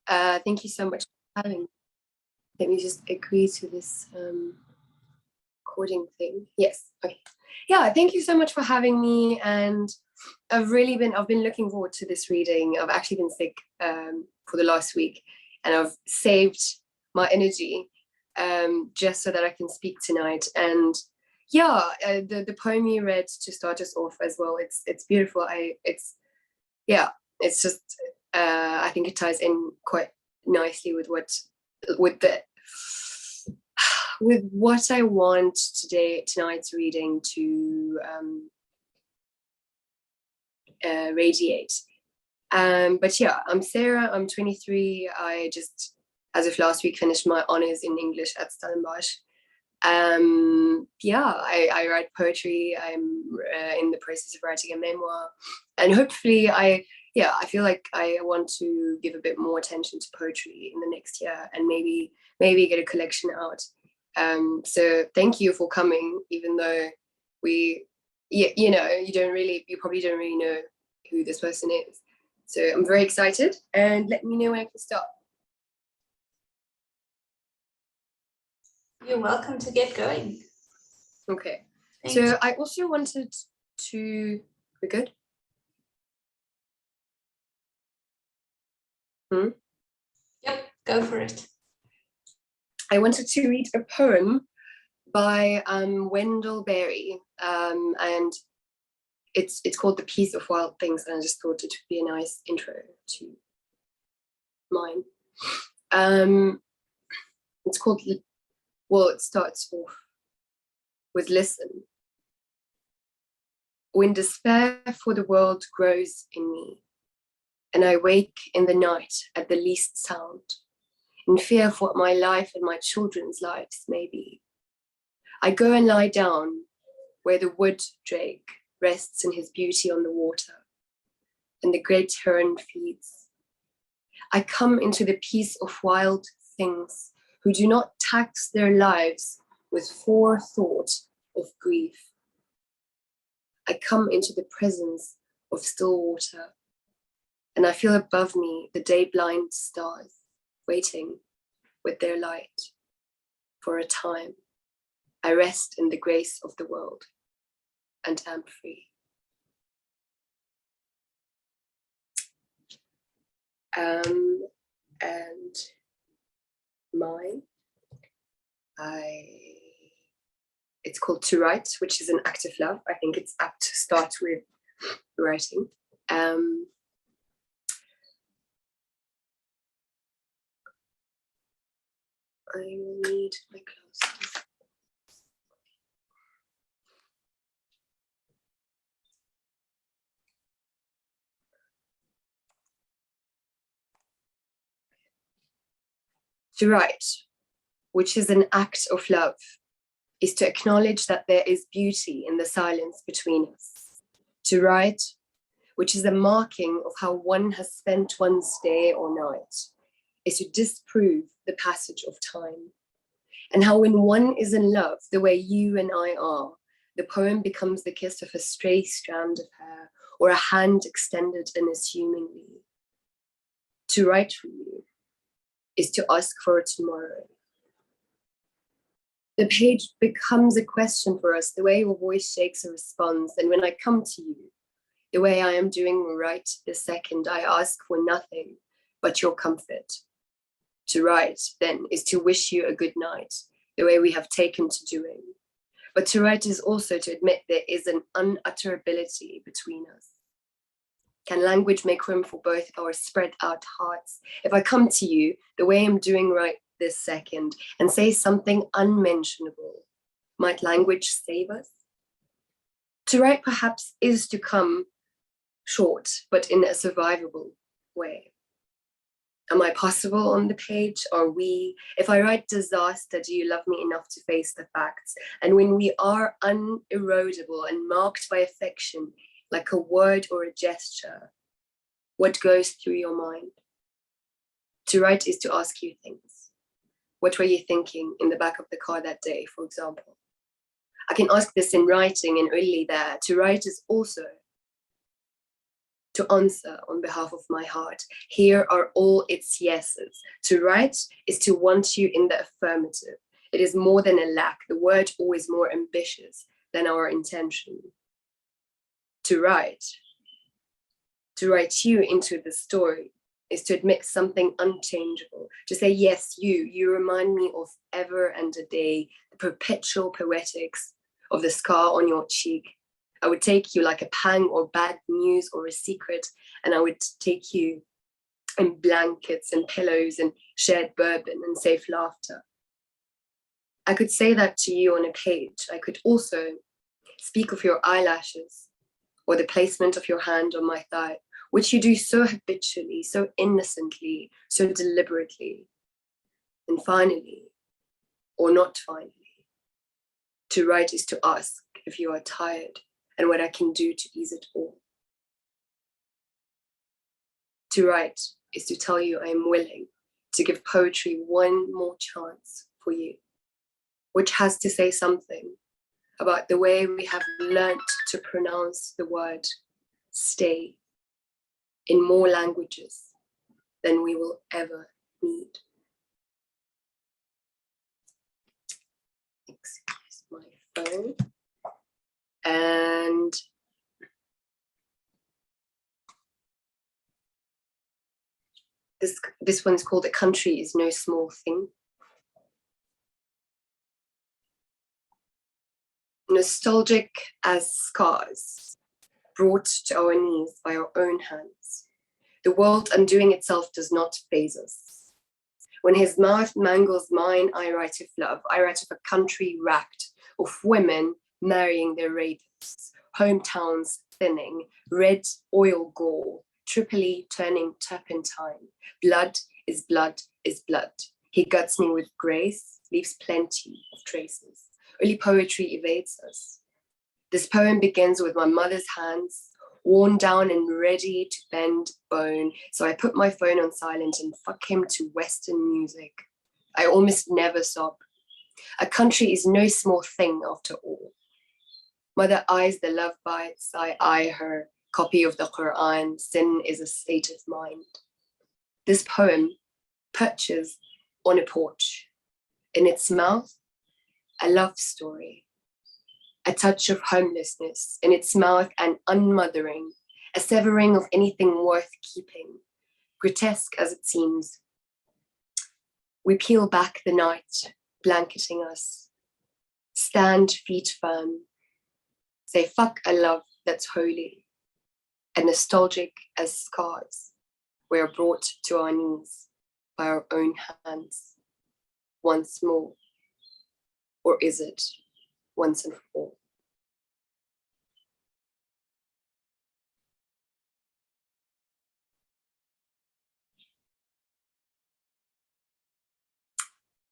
Thank you so much for having me. Let me just agree to this recording thing. Yes, okay. Yeah, thank you so much for having me. And I've been looking forward to this reading. I've actually been sick for the last week, and I've saved my energy just so that I can speak tonight. And yeah, the poem you read to start us off as well, it's beautiful. It's just I think it ties in quite nicely with with what I want tonight's reading to radiate. But yeah, I'm Sarah, I'm 23. I just, as of last week, finished my honors in English at Stellenbosch. I write poetry. I'm in the process of writing a memoir, and hopefully I feel like I want to give a bit more attention to poetry in the next year, and maybe get a collection out. So thank you for coming, even though you probably don't really know who this person is. So I'm very excited, and let me know when I can start. You're welcome to get going. Okay. So I also wanted to, we're good? Yep, go for it. I wanted to read a poem by Wendell Berry, and it's called The Peace of Wild Things, and I just thought it would be a nice intro to mine. It's called, well, it starts off with listen. When despair for the world grows in me, and I wake in the night at the least sound, in fear for what my life and my children's lives may be, I go and lie down where the wood drake rests in his beauty on the water, and the great heron feeds. I come into the peace of wild things who do not tax their lives with forethought of grief. I come into the presence of still water, and I feel above me the day-blind stars waiting with their light. For a time, I rest in the grace of the world and am free. And mine, it's called To Write, which is an act of love. I think it's apt to start with writing. I will need my glasses. To write, which is an act of love, is to acknowledge that there is beauty in the silence between us. To write, which is a marking of how one has spent one's day or night, is to disprove the passage of time. And how when one is in love, the way you and I are, the poem becomes the kiss of a stray strand of hair or a hand extended unassumingly. To write for you is to ask for a tomorrow. The page becomes a question for us, the way your voice shakes a response. And when I come to you, the way I am doing right this second, I ask for nothing but your comfort. To write, then, is to wish you a good night, the way we have taken to doing. But to write is also to admit there is an unutterability between us. Can language make room for both our spread out hearts? If I come to you, the way I'm doing right this second, and say something unmentionable, might language save us? To write perhaps is to come short, but in a survivable way. Am I possible on the page? Are we? If I write disaster, do you love me enough to face the facts? And when we are unerodable and marked by affection, like a word or a gesture, what goes through your mind? To write is to ask you things. What were you thinking in the back of the car that day, for example? I can ask this in writing and only there. To write is also to answer on behalf of my heart. Here are all its yeses. To write is to want you in the affirmative. It is more than a lack, the word always more ambitious than our intention. To write you into the story is to admit something unchangeable, to say, yes, you remind me of ever and a day, the perpetual poetics of the scar on your cheek. I would take you like a pang or bad news or a secret, and I would take you in blankets and pillows and shared bourbon and safe laughter. I could say that to you on a page. I could also speak of your eyelashes or the placement of your hand on my thigh, which you do so habitually, so innocently, so deliberately. And finally, or not finally, to write is to ask if you are tired and what I can do to ease it all. To write is to tell you I am willing to give poetry one more chance for you, which has to say something about the way we have learnt to pronounce the word stay in more languages than we will ever need. Excuse my phone. And this one's called A Country is No Small Thing. Nostalgic as scars, brought to our knees by our own hands. The world undoing itself does not faze us. When his mouth mangles mine, I write of love. I write of a country racked, of women marrying their rapists, hometowns thinning, red oil gore, Tripoli turning turpentine. Blood is blood is blood. He guts me with grace, leaves plenty of traces. Only poetry evades us. This poem begins with my mother's hands, worn down and ready to bend bone. So I put my phone on silent and fuck him to Western music. I almost never sob. A country is no small thing after all. Mother eyes the love bites, I eye her. Copy of the Quran, sin is a state of mind. This poem perches on a porch. In its mouth, a love story. A touch of homelessness, in its mouth an unmothering, a severing of anything worth keeping, grotesque as it seems. We peel back the night, blanketing us, stand feet firm, say fuck a love that's holy, and nostalgic as scars, we are brought to our knees by our own hands, once more, or is it once and for all?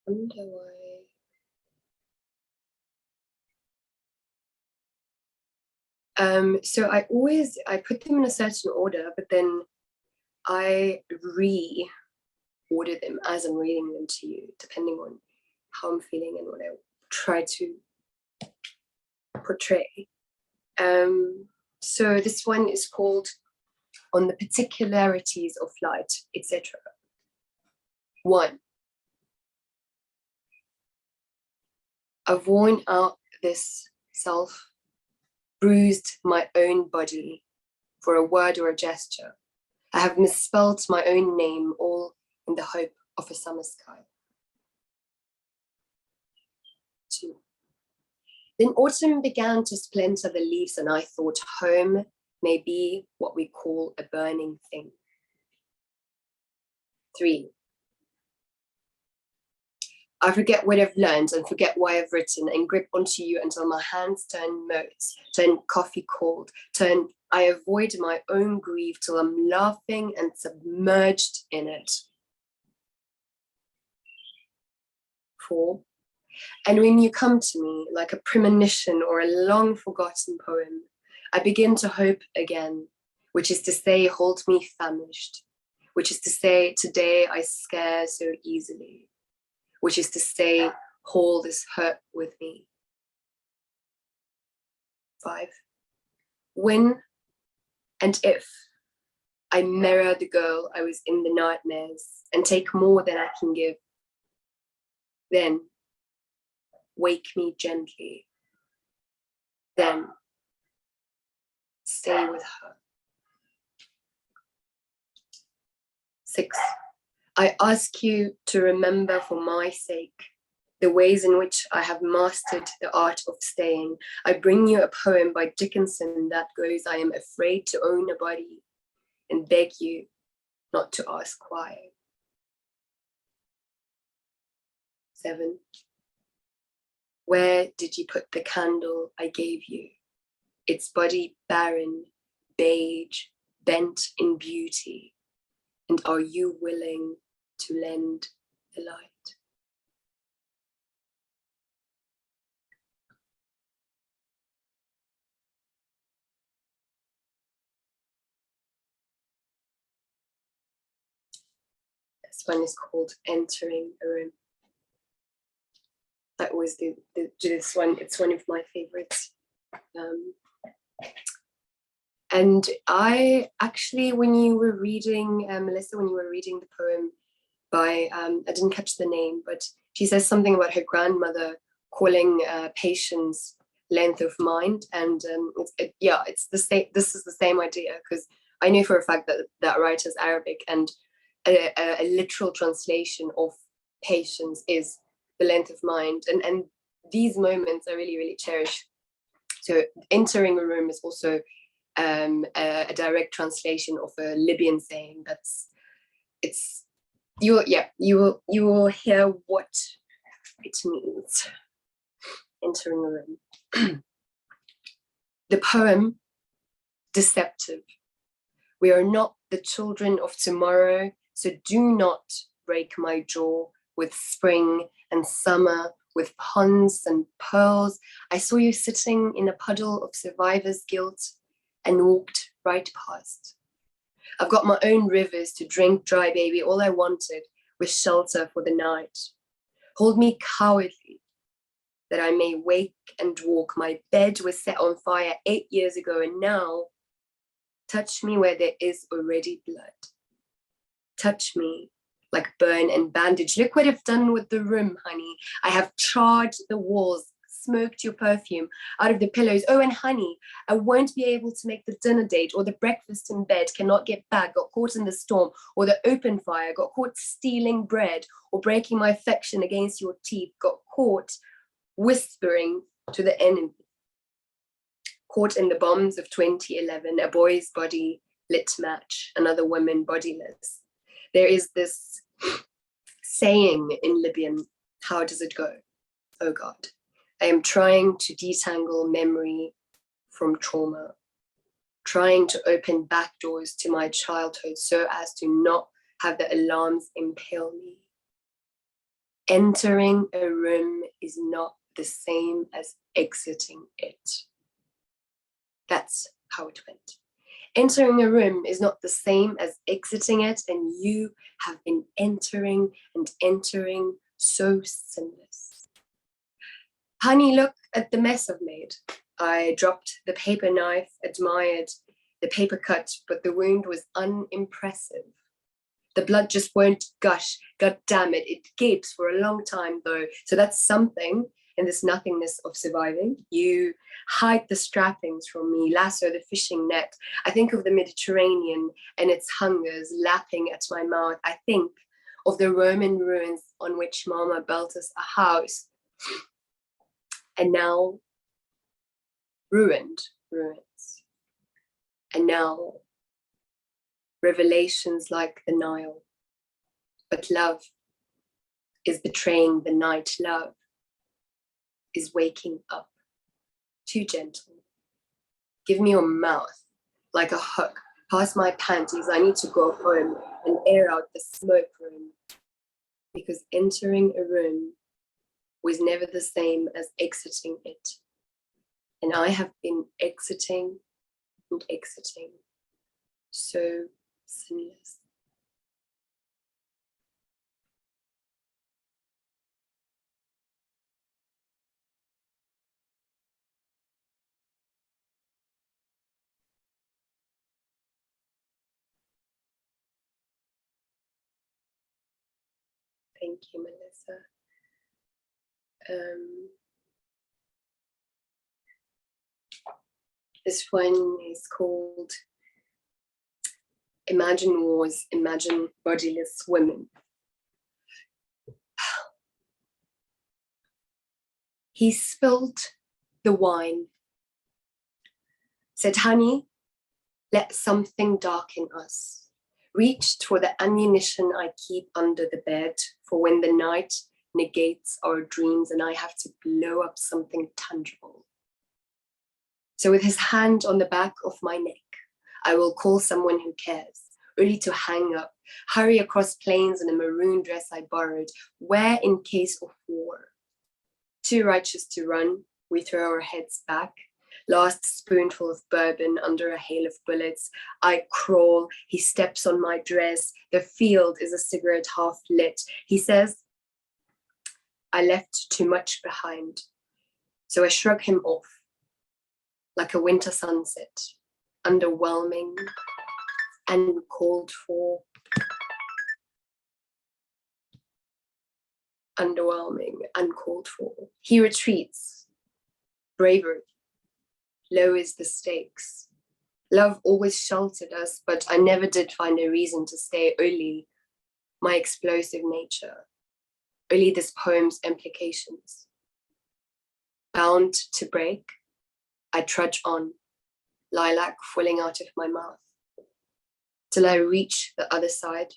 Wonder why. So I put them in a certain order, but then I re-order them as I'm reading them to you, depending on how I'm feeling and what I try to portray. So this one is called On the Particularities of Light, etc. 1. I've worn out this self, bruised my own body for a word or a gesture. I have misspelled my own name, all in the hope of a summer sky. 2. Then autumn began to splinter the leaves, and I thought home may be what we call a burning thing. 3. I forget what I've learned and forget why I've written and grip onto you until my hands turn motes, turn coffee cold, I avoid my own grief till I'm laughing and submerged in it. 4. And when you come to me like a premonition or a long forgotten poem, I begin to hope again, which is to say, hold me famished, which is to say, today I scare so easily, which is to say, hold this hurt with me. 5. When and if I mirror the girl I was in the nightmares and take more than I can give. Then wake me gently. Then stay with her. 6. I ask you to remember for my sake the ways in which I have mastered the art of staying. I bring you a poem by Dickinson that goes, I am afraid to own a body and beg you not to ask why. 7. Where did you put the candle I gave you? Its body barren, beige, bent in beauty. And are you willing to lend the light? This one is called Entering a Room. I always do this one. It's one of my favorites. And I actually, when you were reading, Melissa, when you were reading the poem by, I didn't catch the name, but she says something about her grandmother calling patience length of mind. And it's the same. This is the same idea, because I know for a fact that that writer's Arabic, and a literal translation of patience is the length of mind. And these moments I really, really cherish. So entering a room is also a direct translation of a Libyan saying. You will hear what it means. Entering a room. The poem, Deceptive. We are not the children of tomorrow, so do not break my jaw with spring and summer, with ponds and pearls. I saw you sitting in a puddle of survivor's guilt and walked right past. I've got my own rivers to drink dry, baby. All I wanted was shelter for the night. Hold me cowardly, that I may wake and walk. My bed was set on fire 8 years ago, and now touch me where there is already blood. Touch me like burn and bandage. Look what I've done with the room, honey. I have charred the walls, smoked your perfume out of the pillows. Oh, and honey, I won't be able to make the dinner date or the breakfast in bed, cannot get back, got caught in the storm or the open fire, got caught stealing bread or breaking my affection against your teeth, got caught whispering to the enemy. Caught in the bombs of 2011, a boy's body lit match, another woman bodiless. There is this saying in Libyan, how does it go? Oh God, I am trying to detangle memory from trauma, trying to open back doors to my childhood so as to not have the alarms impale me. Entering a room is not the same as exiting it. That's how it went. Entering a room is not the same as exiting it, and you have been entering and entering so sinless. Honey, look at the mess I've made. I dropped the paper knife, admired the paper cut, but the wound was unimpressive. The blood just won't gush. God damn it, it gapes for a long time though. So that's something in this nothingness of surviving. You hide the strappings from me, lasso the fishing net. I think of the Mediterranean and its hungers lapping at my mouth. I think of the Roman ruins on which Mama built us a house. And now ruined ruins. And now revelations like the Nile. But love is betraying the night. Love is waking up. Too gentle. Give me your mouth like a hook. Pass my panties. I need to go home and air out the smoke room. Because entering a room was never the same as exiting it. And I have been exiting and exiting. So sinless. Thank you, Melissa. This one is called Imagine Wars, Imagine Bodiless Women. He spilled the wine, said, honey, let something darken us. Reached for the ammunition I keep under the bed for when the night negates our dreams and I have to blow up something tangible. So with his hand on the back of my neck, I will call someone who cares, only to hang up, hurry across plains in a maroon dress I borrowed, wear in case of war. Too righteous to run, we throw our heads back. Last spoonful of bourbon under a hail of bullets. I crawl, he steps on my dress. The field is a cigarette half lit. He says, I left too much behind. So I shrug him off like a winter sunset, underwhelming and called for. Underwhelming, uncalled for. He retreats. Bravery lowers the stakes. Love always sheltered us, but I never did find a reason to stay. Only my explosive nature. Only this poem's implications. Bound to break, I trudge on, lilac falling out of my mouth, till I reach the other side,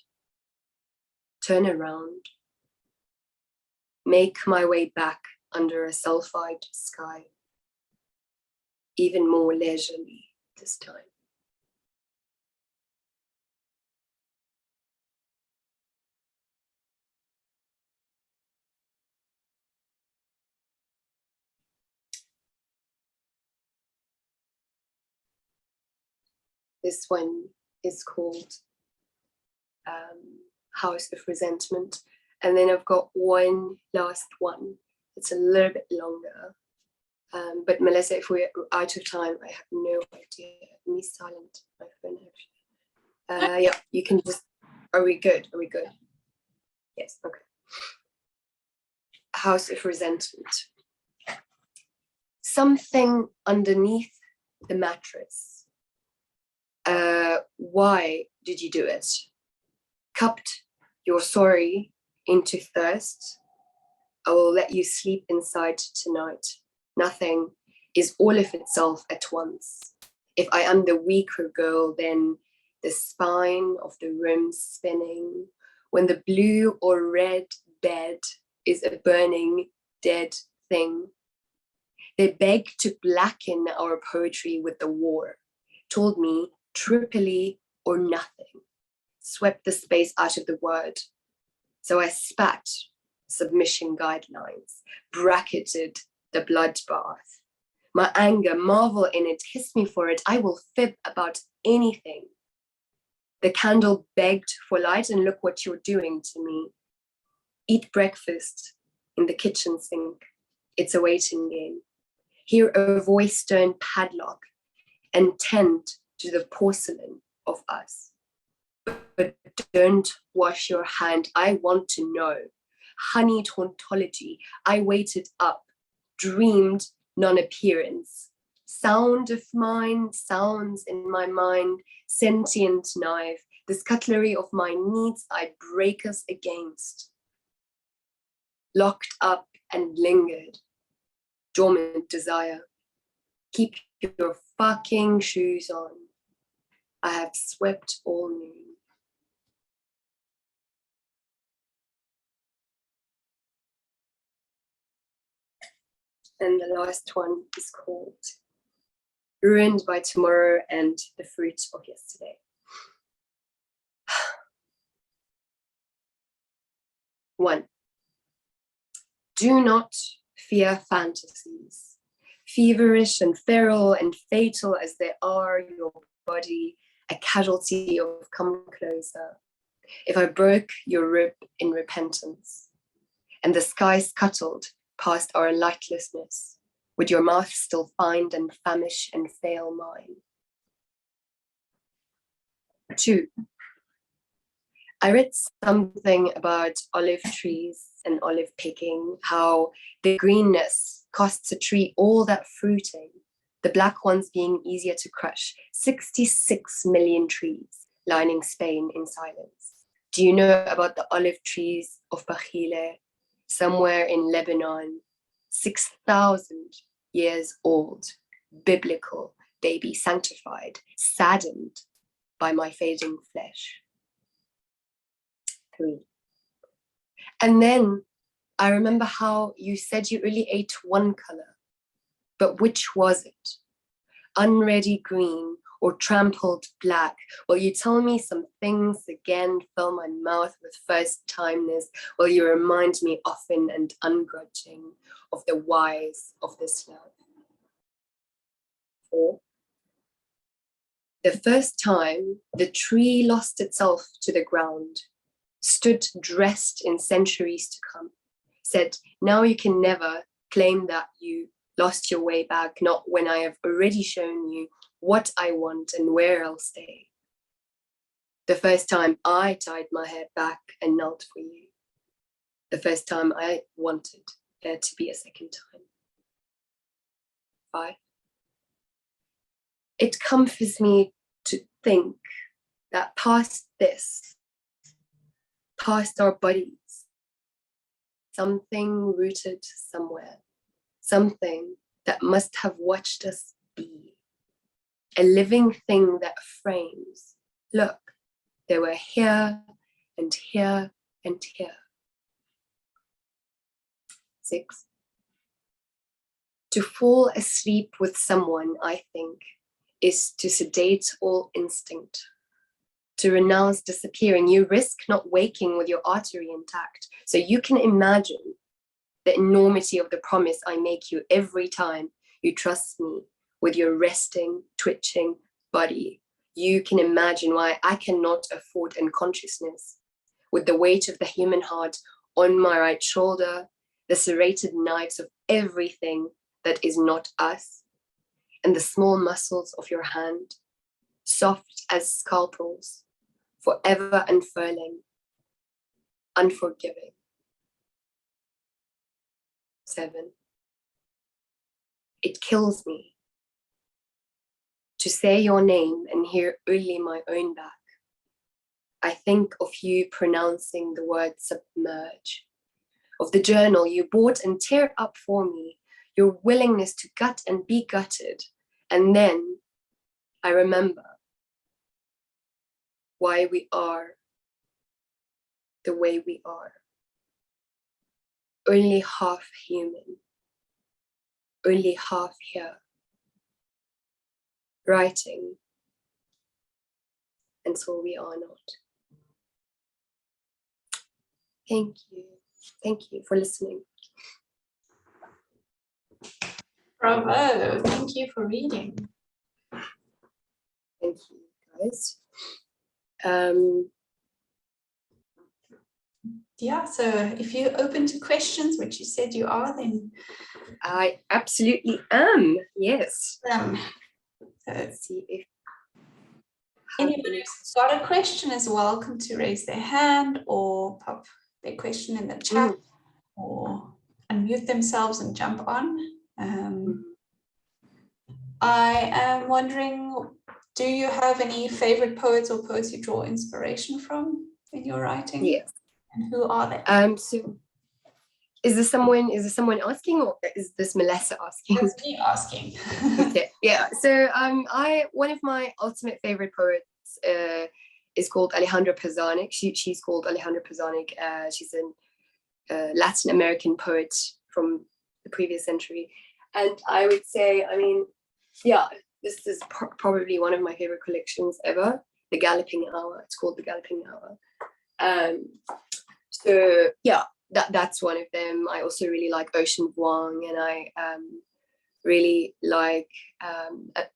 turn around, make my way back under a sulfide sky, even more leisurely this time. This one is called House of Resentment. And then I've got one last one. It's a little bit longer. But Melissa, if we're out of time, I have no idea. Let me silent my phone actually. Yeah, you can just, are we good? Are we good? Yes, okay. House of Resentment. Something underneath the mattress. Why did you do it? Cupped your sorry into thirst. I will let you sleep inside tonight. Nothing is all of itself at once. If I am the weaker girl, then the spine of the room spinning, when the blue or red bed is a burning dead thing. They begged to blacken our poetry with the war, told me Tripoli or nothing, swept the space out of the word. So I spat submission guidelines, bracketed the bloodbath. My anger, marvel in it, kiss me for it, I will fib about anything. The candle begged for light, and look what you're doing to me. Eat breakfast in the kitchen sink. It's a waiting game. Hear a voice turn padlock and tend to the porcelain of us. But don't wash your hand. I want to know. Honeyed hauntology. I waited up, dreamed non-appearance. Sound of mine, sounds in my mind, sentient knife. This cutlery of my needs I break us against. Locked up and lingered. Dormant desire. Keep your fucking shoes on. I have swept all noon. And the last one is called Ruined by Tomorrow and the Fruit of Yesterday. One, do not fear fantasies. Feverish and feral and fatal as they are, your body, a casualty of come closer. If I broke your rib in repentance, and the sky scuttled past our lightlessness, would your mouth still find and famish and fail mine? Two, I read something about olive trees and olive picking, how the greenness costs a tree all that fruiting, the black ones being easier to crush. 66 million trees lining Spain in silence. Do you know about the olive trees of Bachile, somewhere in Lebanon, 6,000 years old, biblical, baby, sanctified, saddened by my fading flesh? 3. And then I remember how you said you only ate one color, but which was it? Unready green or trampled black? Will you tell me some things again, fill my mouth with first timeness? Will you remind me often and ungrudging of the whys of this love? 4. The first time the tree lost itself to the ground, stood dressed in centuries to come, said, now you can never claim that you lost your way back, not when I have already shown you what I want and where I'll stay. The first time I tied my hair back and knelt for you. The first time I wanted there to be a second time. 5. It comforts me to think that past this, past our bodies, something rooted somewhere, something that must have watched us be, a living thing that frames, look, they were here and here and here. 6. To fall asleep with someone, I think, is to sedate all instinct, to renounce disappearing. You risk not waking with your artery intact. So you can imagine the enormity of the promise I make you every time you trust me with your resting, twitching body. You can imagine why I cannot afford unconsciousness with the weight of the human heart on my right shoulder, the serrated knives of everything that is not us, and the small muscles of your hand, soft as scalpels, forever unfurling, unforgiving. 7. It kills me to say your name and hear only my own back. I think of you pronouncing the word submerge, of the journal you bought and tear up for me, your willingness to gut and be gutted. And then I remember why we are the way we are. Only half human, only half here, writing until we are not. Thank you. Thank you for listening. Bravo, thank you for reading. Thank you, guys. Yeah, so if you're open to questions, which you said you are, then I absolutely am, yes. so Let's see if anyone who's got a question is welcome to raise their hand or pop their question in the chat or unmute themselves and jump on. I am wondering, do you have any favorite poets or poets you draw inspiration from in your writing? Yes. And who are they? So is this someone asking, or is this Melissa asking? That's me asking. Okay, yeah. So one of my ultimate favorite poets is called Alejandra Pizarnik. She's called Alejandra Pizarnik. She's a Latin American poet from the previous century, and I would say, I mean, yeah, this is probably one of my favorite collections ever. The Galloping Hour. It's called The Galloping Hour. So yeah, that's one of them. I also really like Ocean Vuong, and I really like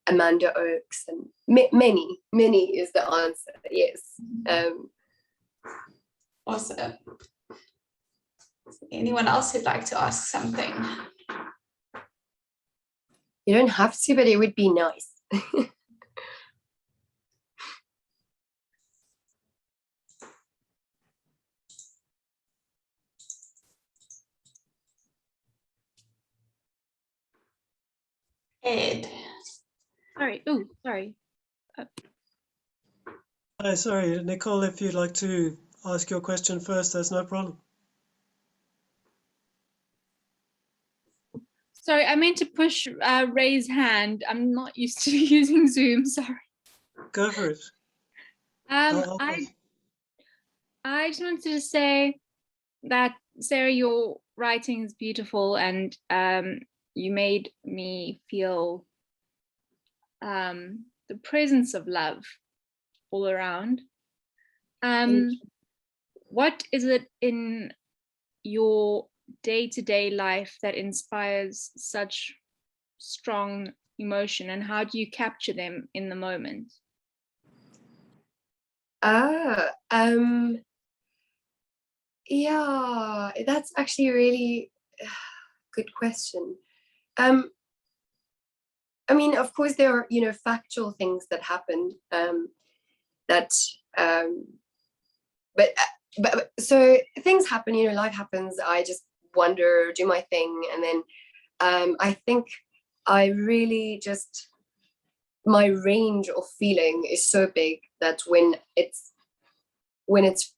Amanda Oakes, and many is the answer. Yes. Awesome. Anyone else who'd like to ask something? You don't have to, but it would be nice. Ed. Sorry. Oh, sorry. Hi, sorry, Nicole, if you'd like to ask your question first, that's no problem. Sorry, I meant to push raise hand. I'm not used to using Zoom. Sorry. Go for it. I'll I just wanted to say that, Sarah, your writing is beautiful, and you made me feel the presence of love all around. What is it in your day-to-day life that inspires such strong emotion, and how do you capture them in the moment? Yeah, that's actually a really good question. I mean, of course, there are, factual things that happen, but so things happen, life happens. I just wonder, do my thing, and then I think I really just, my range of feeling is so big that when it's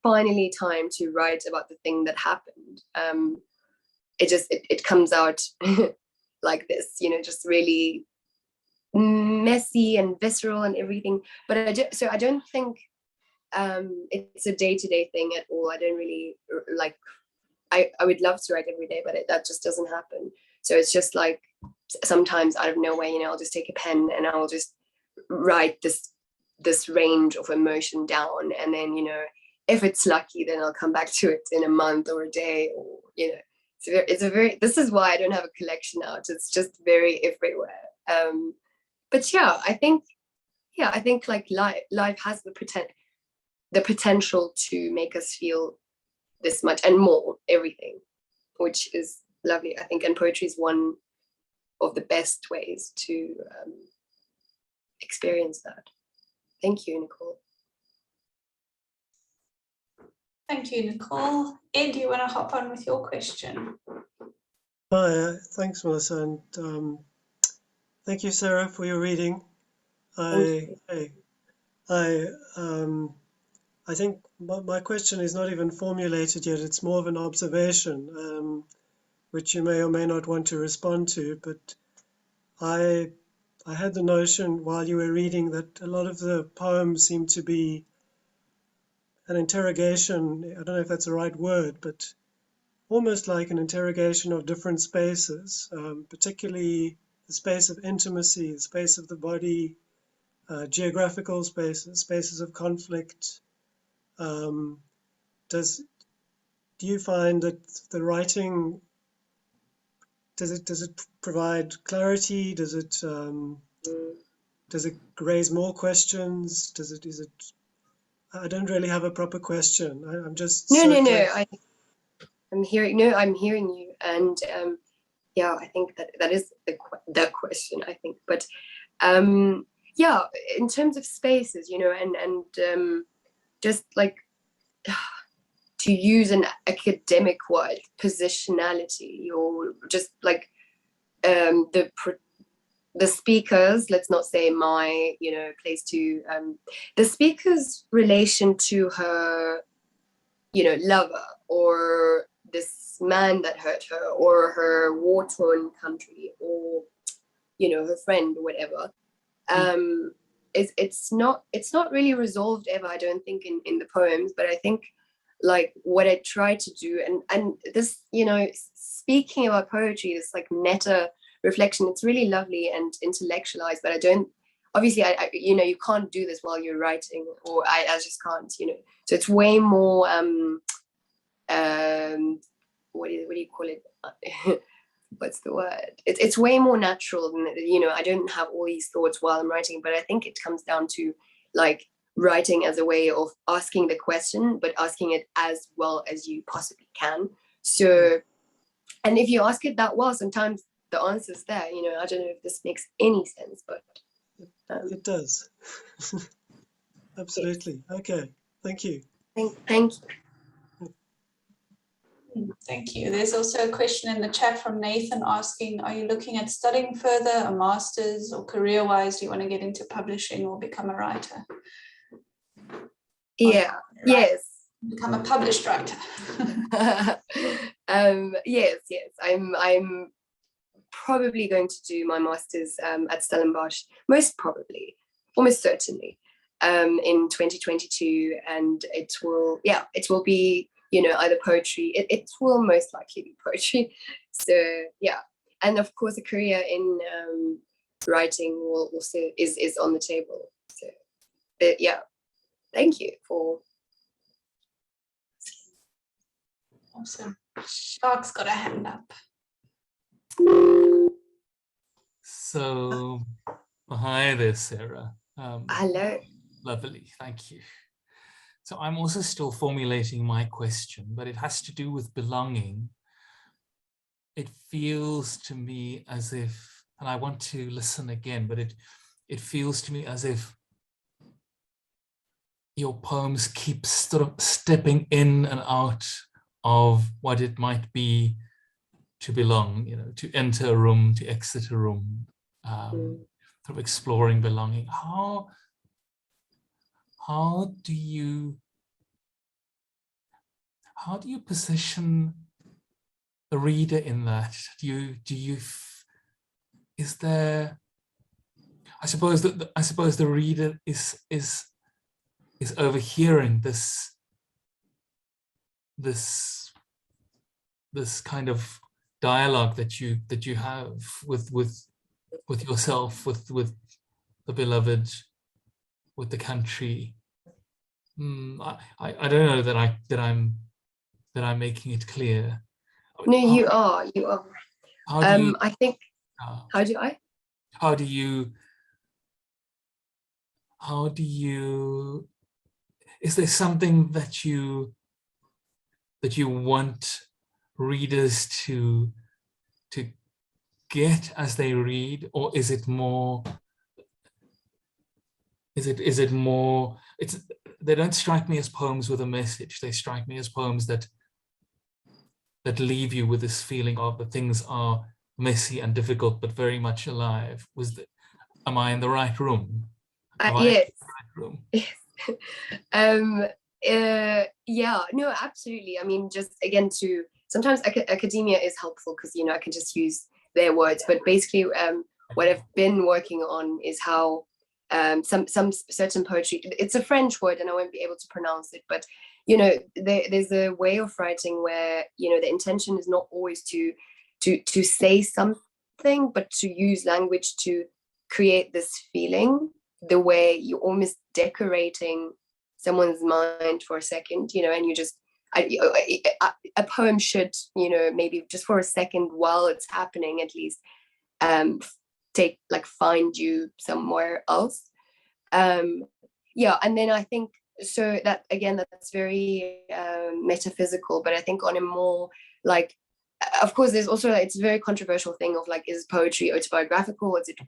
finally time to write about the thing that happened, it comes out like this, just really messy and visceral and everything. But I don't think it's a day-to-day thing at all. I don't really like, I would love to write every day, but that just doesn't happen. So it's just like sometimes out of nowhere, I'll just take a pen and I'll just write this range of emotion down, and then if it's lucky, then I'll come back to it in a month or a day, or this is why I don't have a collection out. It's just very everywhere. But yeah, I think like life has the potential to make us feel this much and more, everything, which is lovely, I think. And poetry is one of the best ways to experience that. Thank you, Nicole. Thank you, Nicole. Ed, do you want to hop on with your question? Hi, thanks, Melissa, and thank you, Sarah, for your reading. I think my question is not even formulated yet. It's more of an observation, which you may or may not want to respond to. But I had the notion while you were reading that a lot of the poems seem to be an interrogation. I don't know if that's the right word, but almost like an interrogation of different spaces, particularly the space of intimacy, the space of the body, geographical spaces, spaces of conflict. Do you find that the writing, does it provide clarity? Does it raise more questions? I don't really have a proper question. I'm just no. I'm hearing you, and yeah, I think that is the question, I think. But yeah, in terms of spaces, and just like to use an academic word, positionality, or just like the speakers, let's not say my place to the speaker's relation to her lover, or this man that hurt her, or her war-torn country, or her friend or whatever. It's not really resolved ever, I don't think, in the poems. But I think like what I try to do, and this speaking about poetry, this like meta reflection, it's really lovely and intellectualized, but I don't, obviously I you can't do this while you're writing, or I just can't, so it's way more what do you call it? What's the word? It's way more natural than, I don't have all these thoughts while I'm writing. But I think it comes down to like writing as a way of asking the question, but asking it as well as you possibly can. So, and if you ask it that well, sometimes the answer's there. I don't know if this makes any sense, but it does. Absolutely. Yes. Okay, thank you. Thank you. Thank you. There's also a question in the chat from Nathan asking, are you looking at studying further, a master's, or career-wise, do you want to get into publishing or become a writer? Yeah, yes. Become a published writer. Yes. I'm probably going to do my master's at Stellenbosch, most probably, almost certainly, in 2022, and it will be, you know, either poetry. It will most likely be poetry. So yeah, and of course a career in writing will also is on the table. So yeah, thank you for. Awesome. Shark's got a hand up. So, hi there, Sarah. Hello. Lovely, thank you. So I'm also still formulating my question, but it has to do with belonging. It feels to me as if, and I want to listen again, but it feels to me as if your poems keep stepping in and out of what it might be to belong, you know, to enter a room, to exit a room, sort of exploring belonging. How do you position the reader in that? Is there, I suppose the reader is overhearing this kind of dialogue that you have with yourself, with the beloved, with the country. I don't know that I'm making it clear. No, you are. How do you, I think. How do I? How do you? Is there something that you want readers to get as they read, or is it more? Is it more? They don't strike me as poems with a message. They strike me as poems that leave you with this feeling of that things are messy and difficult, but very much alive. Am I in the right room? Yes. Room? Yes. Yeah, no, absolutely. I mean, just again, sometimes academia is helpful because, you know, I can just use their words, but basically what I've been working on is how some certain poetry, it's a French word and I won't be able to pronounce it, but you know, there's a way of writing where, you know, the intention is not always to say something, but to use language to create this feeling, the way you're almost decorating someone's mind for a second, you know, and you just, a poem should, you know, maybe just for a second while it's happening, at least find you somewhere else. Yeah, and then I think, so that again, that's very metaphysical, but I think on a more like, of course there's also, it's a very controversial thing of like, is poetry autobiographical? Is it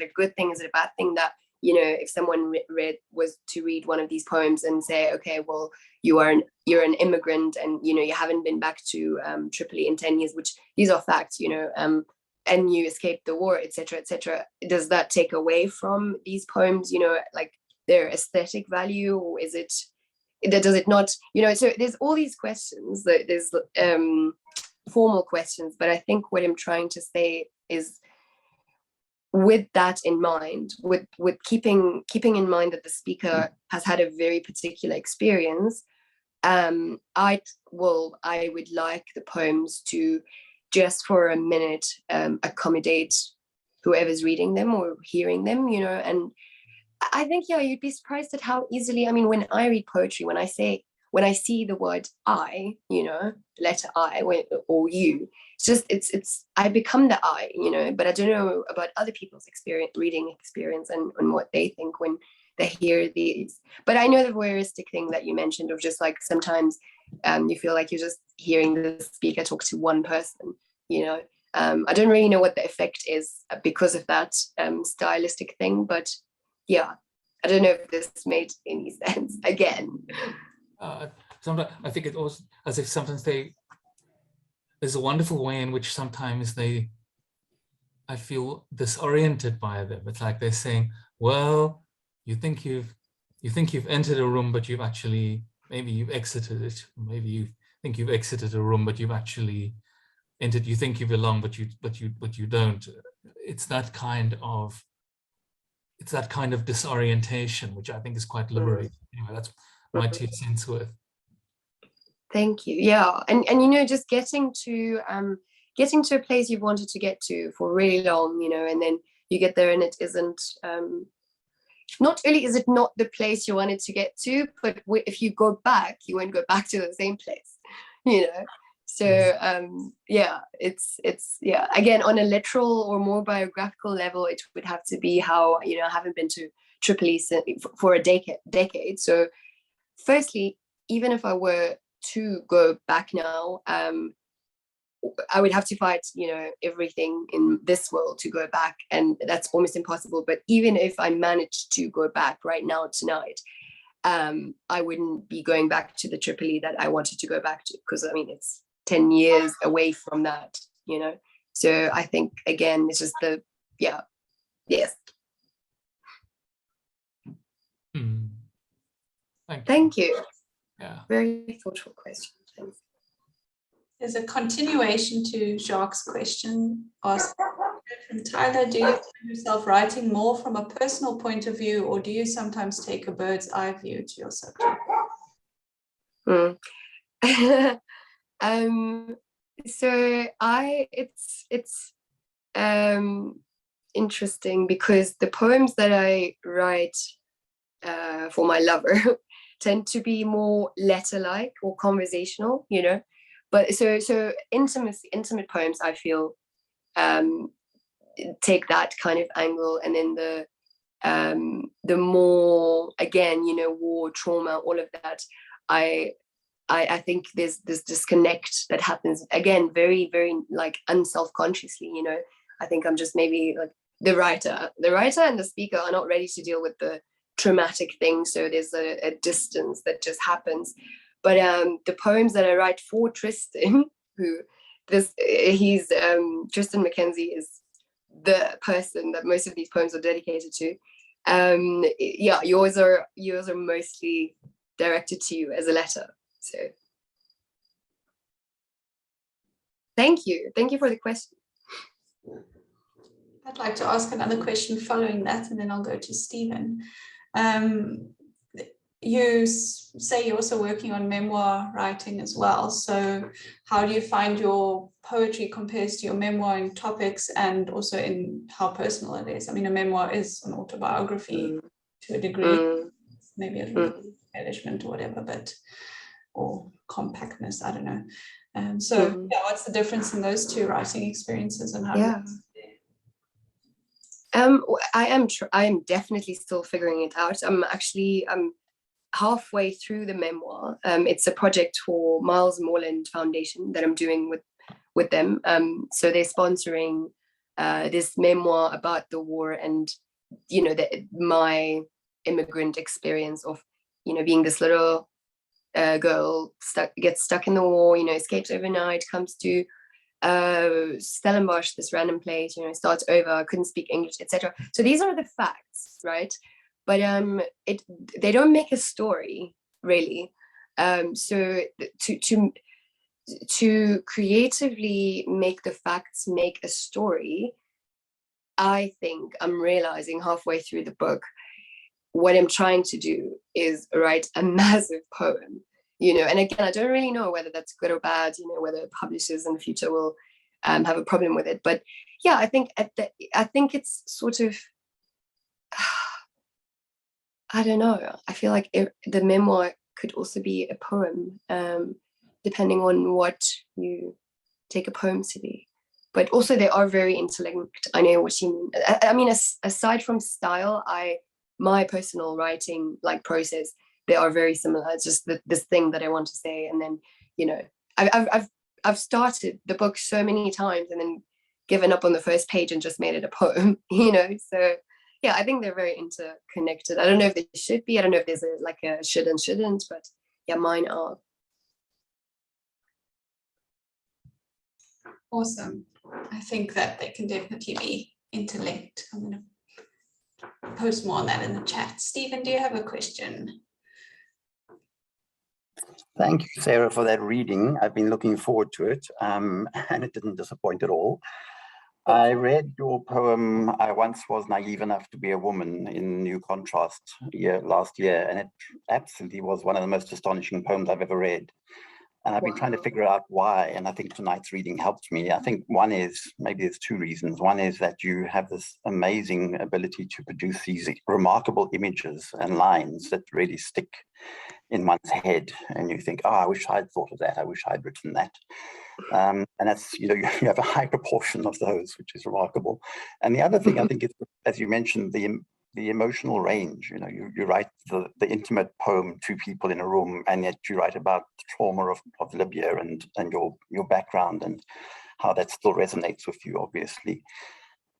a good thing? Is it a bad thing? That, you know, if someone was to read one of these poems and say, okay, well, you're an immigrant and, you know, you haven't been back to Tripoli in 10 years, which these are facts, you know, and you escaped the war, etc., does that take away from these poems, you know, like their aesthetic value, or does it not, you know? So there's all these questions, there's formal questions, but I think what I'm trying to say is, with that in mind, with keeping in mind that the speaker has had a very particular experience, I would like the poems to just for a minute accommodate whoever's reading them or hearing them, you know. And I think, yeah, you'd be surprised at how easily, I mean, when I read poetry, when I see the word I, you know, letter I or you, it's I become the I, you know. But I don't know about other people's reading experience and what they think when they hear these. But I know the voyeuristic thing that you mentioned, of just like sometimes you feel like you're just hearing the speaker talk to one person, you know. I don't really know what the effect is because of that stylistic thing, but yeah, I don't know if this made any sense again. Sometimes I think it also as if sometimes they there's a wonderful way in which sometimes I feel disoriented by them. It's like they're saying, well, you think you've entered a room, but you've actually, maybe you've exited it. Maybe you think you've exited a room, but you've actually entered. You think you belong, but you don't. It's that kind of disorientation, which I think is quite liberating. Anyway, that's my 2 cents worth. Thank you. Yeah, and you know, just getting to a place you've wanted to get to for really long, you know, and then you get there and it isn't. Not only is it not the place you wanted to get to, but if you go back, you won't go back to the same place, you know. So yeah, it's yeah. Again, on a literal or more biographical level, it would have to be how, you know, I haven't been to Tripoli for a decade. So firstly, even if I were to go back now, I would have to fight, you know, everything in this world to go back, and that's almost impossible. But even if I managed to go back right now tonight, I wouldn't be going back to the Tripoli that I wanted to go back to, because I mean, it's 10 years away from that, you know. So I think, again, it's just yes. Thank you. Yeah. Very thoughtful question. Thanks. There's a continuation to Jacques' question asked from Tyler. Do you find yourself writing more from a personal point of view, or do you sometimes take a bird's eye view to your subject? So it's interesting, because the poems that I write for my lover tend to be more letter-like or conversational, you know. But so intimate poems, I feel, take that kind of angle, and then the more, again, you know, war, trauma, all of that, I think there's this disconnect that happens, again, very, very like unself-consciously, you know. I think I'm just maybe like the writer and the speaker are not ready to deal with the traumatic thing, so there's a distance that just happens. But the poems that I write for Tristan, Tristan Mackenzie is the person that most of these poems are dedicated to. Yeah, yours are mostly directed to you as a letter. So thank you for the question. I'd like to ask another question following that, and then I'll go to Stephen. You say you're also working on memoir writing as well. So how do you find your poetry compares to your memoir in topics, and also in how personal it is? I mean, a memoir is an autobiography to a degree, maybe a little bit of embellishment or whatever, or compactness, I don't know. Yeah, what's the difference in those two writing experiences, and how do you I am definitely still figuring it out. I'm halfway through the memoir. It's a project for Miles Moreland Foundation that I'm doing with them. So they're sponsoring this memoir about the war, and you know, my immigrant experience of, you know, being this little girl gets stuck in the war, you know, escapes overnight, comes to Stellenbosch, this random place, you know, starts over, couldn't speak English, etc. So these are the facts, right? But they don't make a story, really. So to creatively make the facts make a story, I think I'm realizing halfway through the book, what I'm trying to do is write a massive poem, you know. And again, I don't really know whether that's good or bad, you know, whether publishers in the future will have a problem with it. But yeah, I think it's sort of, I don't know. I feel like the memoir could also be a poem, depending on what you take a poem to be. But also they are very interlinked. I know what you mean. I mean, aside from style, my personal writing like process, they are very similar. It's just this thing that I want to say, and then, you know, I've started the book so many times and then given up on the first page and just made it a poem, you know. So yeah, I think they're very interconnected. I don't know if they should be. I don't know if there's a should and shouldn't, but yeah, mine are. Awesome. I think that they can definitely be interlinked. I'm going to post more on that in the chat. Stephen, do you have a question? Thank you, Sarah, for that reading. I've been looking forward to it, and it didn't disappoint at all. I read your poem, I Once Was Naive Enough to Be a Woman, in New Contrast last year, and it absolutely was one of the most astonishing poems I've ever read. And I've been trying to figure out why, and I think tonight's reading helped me. I think one is, maybe there's two reasons. One is that you have this amazing ability to produce these remarkable images and lines that really stick in one's head, and you think, oh, I wish I'd thought of that, I wish I'd written that. And that's, you have a high proportion of those, which is remarkable. And the other thing I think is, as you mentioned, the emotional range. You write the intimate poem to people in a room, and yet you write about the trauma of Libya and your background and how that still resonates with you, obviously.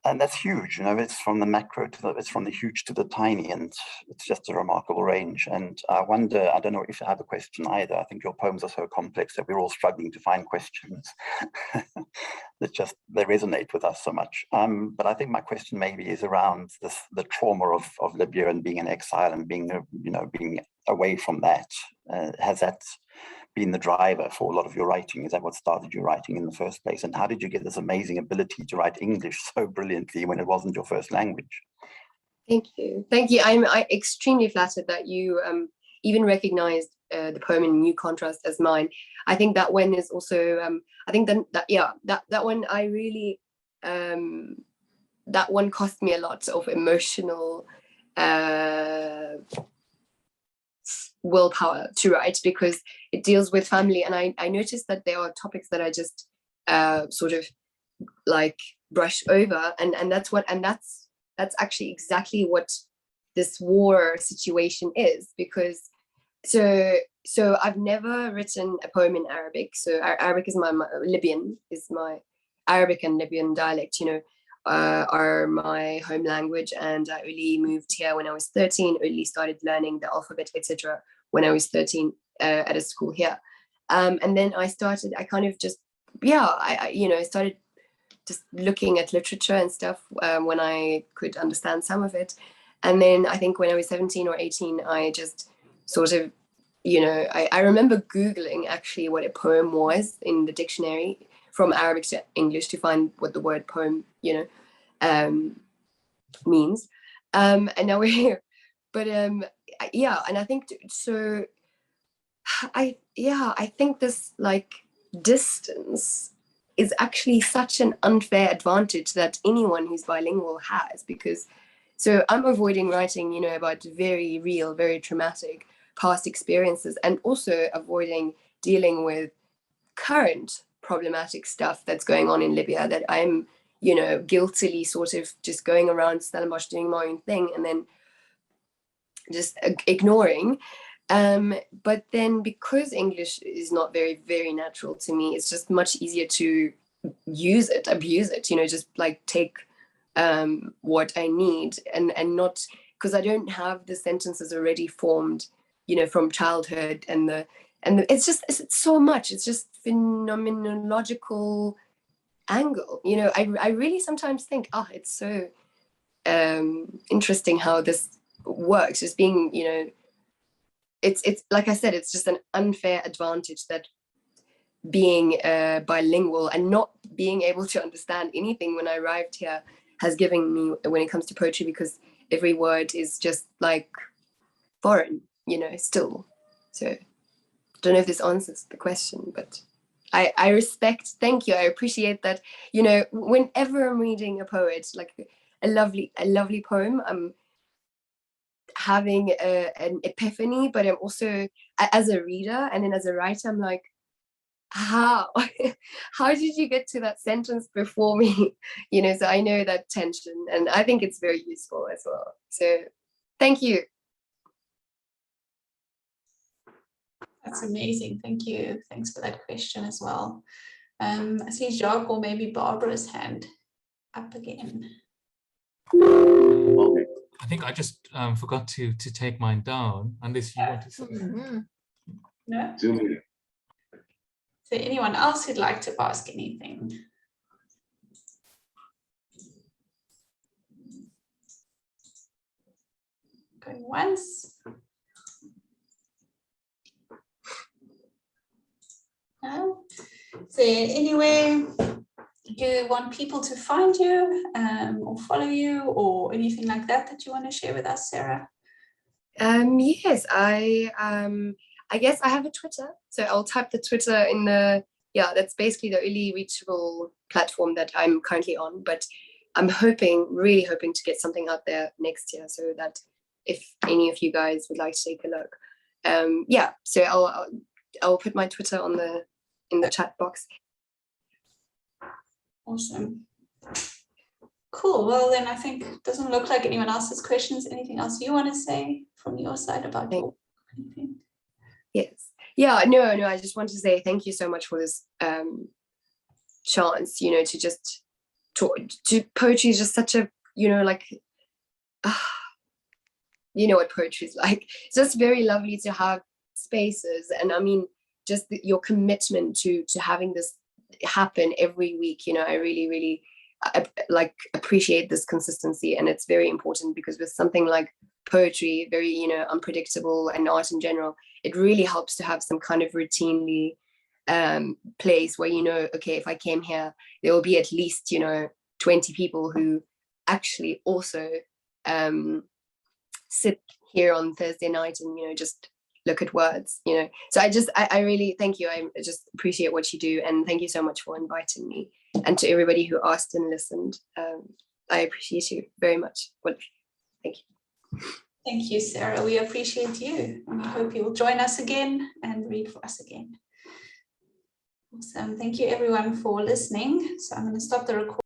And that's huge. It's from the macro to it's from the huge to the tiny, and it's just a remarkable range. And I wonder, I don't know if I have a question either. I think your poems are so complex that we're all struggling to find questions that they resonate with us so much. But I think my question maybe is around the trauma of Libya and being in exile and being away from that. Has that been the driver for a lot of your writing? Is that what started your writing in the first place? And how did you get this amazing ability to write English so brilliantly when it wasn't your first language? Thank you. I'm extremely flattered that you even recognized the poem in New Contrast as mine. I think that one is also, I think that one I really, that one cost me a lot of emotional willpower to write, because it deals with family, and I noticed that there are topics that I just sort of like brush over, and that's actually exactly what this war situation is, because so I've never written a poem in Arabic. So Arabic is Libyan is my Arabic and Libyan dialect, are my home language, and I only moved here when I was 13, only started learning the alphabet, etc. when I was 13 at a school here. And then I kind of just, I started just looking at literature and stuff when I could understand some of it. And then I think when I was 17 or 18, I just sort of, I remember Googling actually what a poem was in the dictionary from Arabic to English to find what the word poem, means. And now we're here. But and I think so. I think this like distance is actually such an unfair advantage that anyone who's bilingual has, because so I'm avoiding writing, about very real, very traumatic past experiences, and also avoiding dealing with current problematic stuff that's going on in Libya that I'm, guiltily sort of just going around Stellenbosch doing my own thing and then just ignoring. But then because English is not very, very natural to me, it's just much easier to abuse it, just like take what I need and not, because I don't have the sentences already formed, from childhood, and it's so much, it's just phenomenological angle. I really sometimes think, it's so interesting how this works, just being, it's like I said, it's just an unfair advantage that being bilingual and not being able to understand anything when I arrived here has given me when it comes to poetry, because every word is just like foreign, still. So I don't know if this answers the question, but I respect, thank you, I appreciate that, whenever I'm reading a poet, like a lovely poem, I'm having an epiphany, but I'm also, as a reader and then as a writer, I'm like, how did you get to that sentence before me? So I know that tension, and I think it's very useful as well. So thank you. That's amazing. Thank you. Thanks for that question as well. I see Jacques or maybe Barbara's hand up again. I think I just forgot to take mine down, unless you want to say. No? there anyone else who'd like to ask anything? Going once. No? Is there anywhere you want people to find you or follow you or anything like that that you want to share with us, Sarah? Yes, I guess I have a Twitter, so I'll type the Twitter in the, yeah, that's basically the only reachable platform that I'm currently on, but I'm really hoping to get something out there next year, so that if any of you guys would like to take a look, yeah, so I'll put my Twitter in the chat box. Awesome. Cool. Well, then I think it doesn't look like anyone else has questions. Anything else you want to say from your side about your anything? Yes. Yeah, no, I just want to say thank you so much for this chance, you know, to just talk. Poetry is just such a, you know, like, you know what poetry is like. It's just very lovely to have spaces, and I mean, just your commitment to having this happen every week, you know, I really like appreciate this consistency, and it's very important because with something like poetry, very, you know, unpredictable, and art in general, it really helps to have some kind of routinely place where, you know, okay, if I came here, there will be at least, you know, 20 people who actually also sit here on Thursday night and, you know, just look at words, you know. So I really thank you. I just appreciate what you do, and thank you so much for inviting me, and to everybody who asked and listened. I appreciate you very much. Well, thank you. Thank you, Sarah. We appreciate you, and we hope you will join us again and read for us again. Awesome. Thank you everyone for listening. So I'm going to stop the recording.